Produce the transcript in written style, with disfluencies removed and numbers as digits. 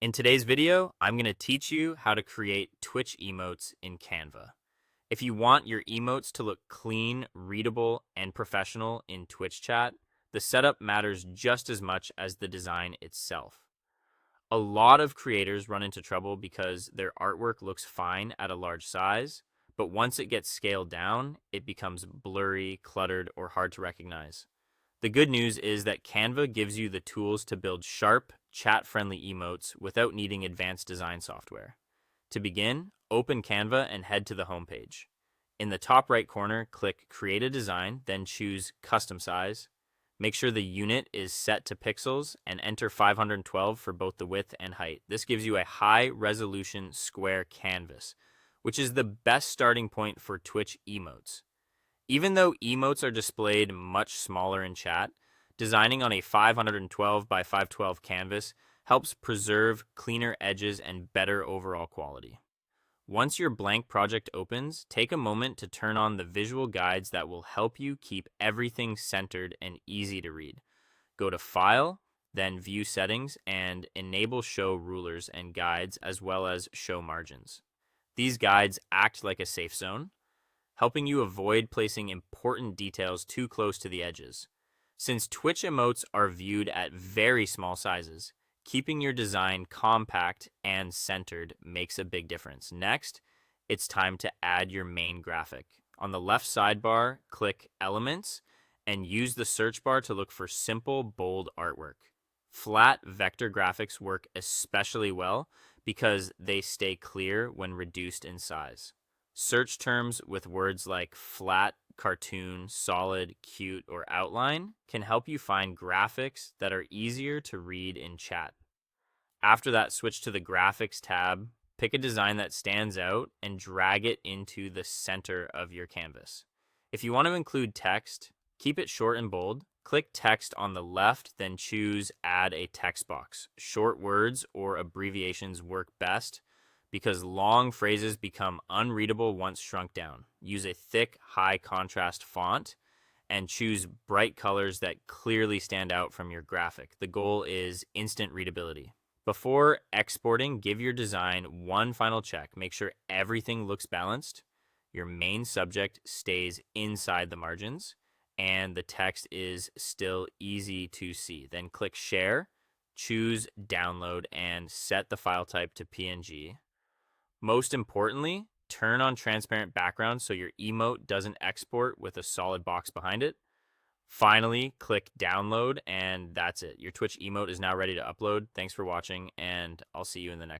In today's video, I'm going to teach you how to create Twitch emotes in Canva. If you want your emotes to look clean, readable, and professional in Twitch chat, the setup matters just as much as the design itself. A lot of creators run into trouble because their artwork looks fine at a large size, but once it gets scaled down, it becomes blurry, cluttered, or hard to recognize. The good news is that Canva gives you the tools to build sharp, chat-friendly emotes without needing advanced design software. To begin, open Canva and head to the homepage. In the top right corner, click Create a Design, then choose Custom Size. Make sure the unit is set to pixels and enter 512 for both the width and height. This gives you a high-resolution square canvas, which is the best starting point for Twitch emotes. Even though emotes are displayed much smaller in chat, designing on a 512 by 512 canvas helps preserve cleaner edges and better overall quality. Once your blank project opens, take a moment to turn on the visual guides that will help you keep everything centered and easy to read. Go to File, then View Settings, and enable Show Rulers and Guides as well as Show Margins. These guides act like a safe zone, helping you avoid placing important details too close to the edges. Since Twitch emotes are viewed at very small sizes, keeping your design compact and centered makes a big difference. Next, it's time to add your main graphic. On the left sidebar, click Elements and use the search bar to look for simple, bold artwork. Flat vector graphics work especially well because they stay clear when reduced in size. Search terms with words like flat, cartoon, solid, cute, or outline can help you find graphics that are easier to read in chat. After that, switch to the Graphics tab, pick a design that stands out, and drag it into the center of your canvas. If you want to include text, keep it short and bold. Click Text on the left, then choose Add a Text Box. Short words or abbreviations work best because long phrases become unreadable once shrunk down. Use a thick, high contrast font and choose bright colors that clearly stand out from your graphic. The goal is instant readability. Before exporting, give your design one final check. Make sure everything looks balanced, your main subject stays inside the margins, and the text is still easy to see. Then click Share, choose Download, and set the file type to PNG. Most importantly, turn on transparent background so your emote doesn't export with a solid box behind it. Finally, click Download, and that's it. Your Twitch emote is now ready to upload. Thanks for watching, and I'll see you in the next